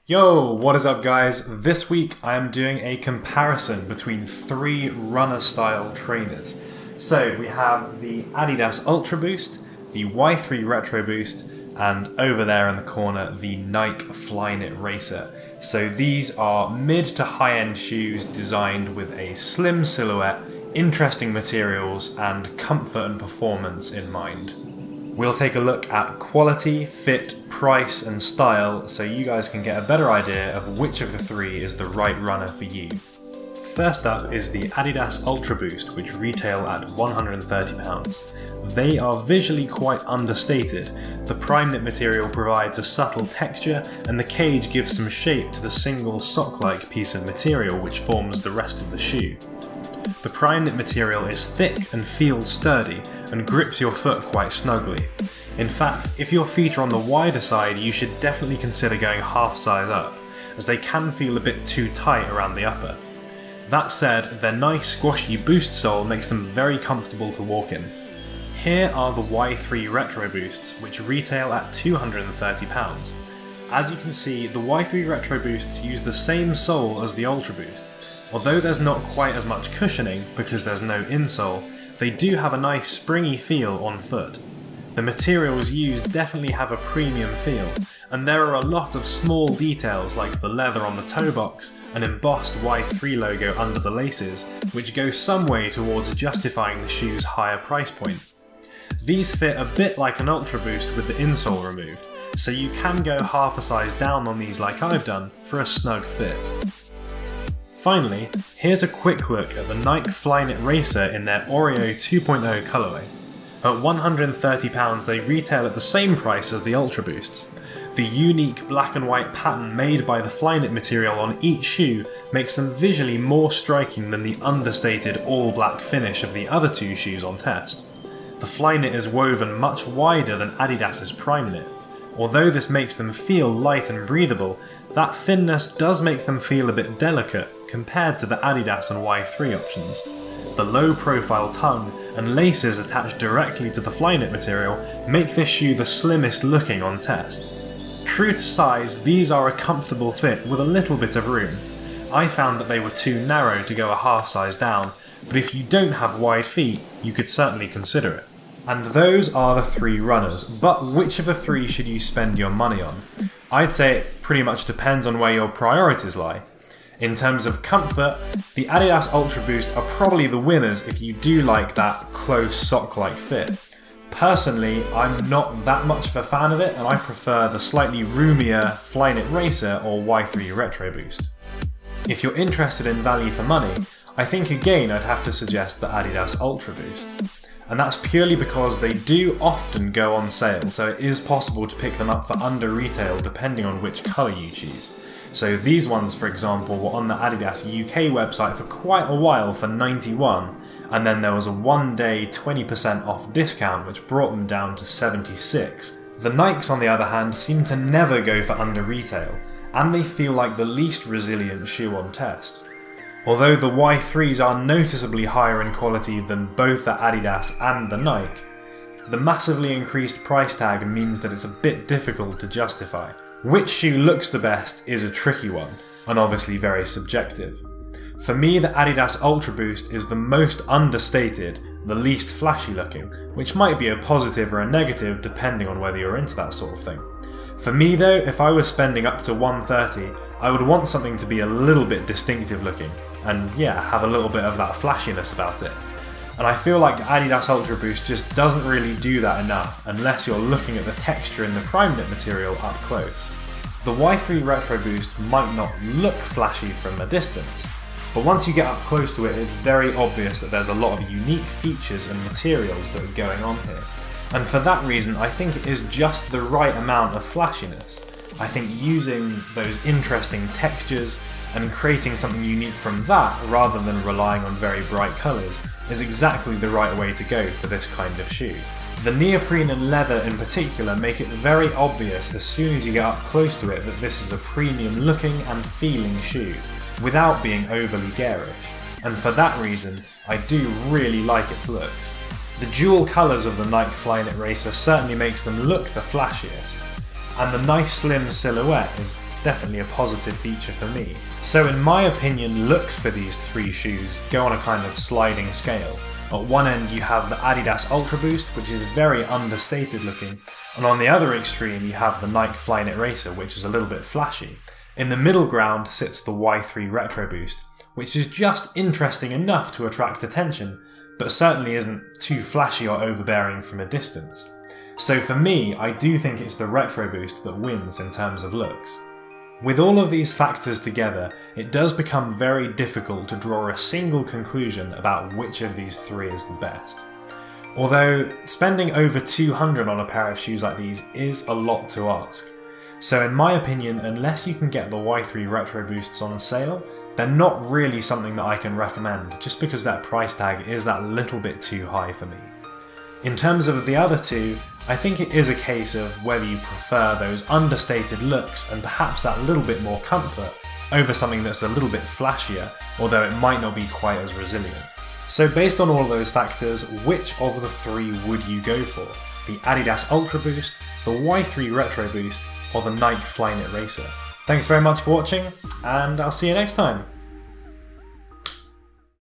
Yo, what is up guys? This week I am doing a comparison between three runner style trainers. So we have the Adidas Ultra Boost, the Y-3 Retro Boost, and over there in the corner the Nike Flyknit Racer. So these are mid to high end shoes designed with a slim silhouette, interesting materials and comfort and performance in mind. We'll take a look at quality, fit, price and style so you guys can get a better idea of which of the three is the right runner for you. First up is the Adidas Ultra Boost, which retail at £130. They are visually quite understated. The Flyknit material provides a subtle texture and the cage gives some shape to the single sock-like piece of material which forms the rest of the shoe. The Flyknit material is thick and feels sturdy and grips your foot quite snugly. In fact, if your feet are on the wider side, you should definitely consider going half size up, as they can feel a bit too tight around the upper. That said, their nice squashy boost sole makes them very comfortable to walk in. Here are the Y-3 Retro Boosts, which retail at £230. As you can see, the Y-3 Retro Boosts use the same sole as the Ultra Boost. Although there's not quite as much cushioning because there's no insole, they do have a nice springy feel on foot. The materials used definitely have a premium feel, and there are a lot of small details like the leather on the toe box, an embossed Y3 logo under the laces, which go some way towards justifying the shoe's higher price point. These fit a bit like an Ultra Boost with the insole removed, so you can go half a size down on these like I've done for a snug fit. Finally, here's a quick look at the Nike Flyknit Racer in their Oreo 2.0 colourway. At £130 they retail at the same price as the Ultra Boosts. The unique black and white pattern made by the Flyknit material on each shoe makes them visually more striking than the understated all black finish of the other two shoes on test. The Flyknit is woven much wider than Adidas's Flyknit. Although this makes them feel light and breathable, that thinness does make them feel a bit delicate compared to the Adidas and Y3 options. The low profile tongue and laces attached directly to the Flyknit material make this shoe the slimmest looking on test. True to size, these are a comfortable fit with a little bit of room. I found that they were too narrow to go a half size down, but if you don't have wide feet, you could certainly consider it. And those are the three runners, but which of the three should you spend your money on? I'd say it pretty much depends on where your priorities lie. In terms of comfort, the Adidas Ultra Boost are probably the winners if you do like that close sock-like fit. Personally, I'm not that much of a fan of it and I prefer the slightly roomier Flyknit Racer or Y3 Retro Boost. If you're interested in value for money, I think again I'd have to suggest the Adidas Ultra Boost. And that's purely because they do often go on sale, so it is possible to pick them up for under retail depending on which colour you choose. So these ones, for example, were on the Adidas UK website for quite a while for £91, and then there was a 1-day 20% off discount which brought them down to £76. The Nikes, on the other hand, seem to never go for under retail, and they feel like the least resilient shoe on test. Although the Y3s are noticeably higher in quality than both the Adidas and the Nike, the massively increased price tag means that it's a bit difficult to justify. Which shoe looks the best is a tricky one, and obviously very subjective. For me, the Adidas Ultra Boost is the most understated, the least flashy looking, which might be a positive or a negative depending on whether you're into that sort of thing. For me though, if I was spending up to $130, I would want something to be a little bit distinctive looking, and yeah, have a little bit of that flashiness about it. And I feel like the Adidas Ultra Boost just doesn't really do that enough unless you're looking at the texture in the Flyknit material up close. The Y3 Retro Boost might not look flashy from a distance, but once you get up close to it, it's very obvious that there's a lot of unique features and materials that are going on here. And for that reason, I think it is just the right amount of flashiness. I think using those interesting textures and creating something unique from that rather than relying on very bright colours is exactly the right way to go for this kind of shoe. The neoprene and leather in particular make it very obvious as soon as you get up close to it that this is a premium looking and feeling shoe, without being overly garish, and for that reason I do really like its looks. The dual colours of the Nike Flyknit Racer certainly makes them look the flashiest, and the nice slim silhouette is definitely a positive feature for me. So in my opinion, looks for these three shoes go on a kind of sliding scale. At one end you have the Adidas Ultra Boost, which is very understated looking, and on the other extreme you have the Nike Flyknit Racer, which is a little bit flashy. In the middle ground sits the Y-3 Retro Boost, which is just interesting enough to attract attention, but certainly isn't too flashy or overbearing from a distance. So for me, I do think it's the Retro Boost that wins in terms of looks. With all of these factors together, it does become very difficult to draw a single conclusion about which of these three is the best. Although, spending over $200 on a pair of shoes like these is a lot to ask. So in my opinion, unless you can get the Y-3 Retro Boosts on sale, they're not really something that I can recommend, just because that price tag is that little bit too high for me. In terms of the other two, I think it is a case of whether you prefer those understated looks and perhaps that little bit more comfort over something that's a little bit flashier, although it might not be quite as resilient. So based on all of those factors, which of the three would you go for? The Adidas Ultra Boost, the Y-3 Retro Boost, or the Nike Flyknit Racer? Thanks very much for watching, and I'll see you next time.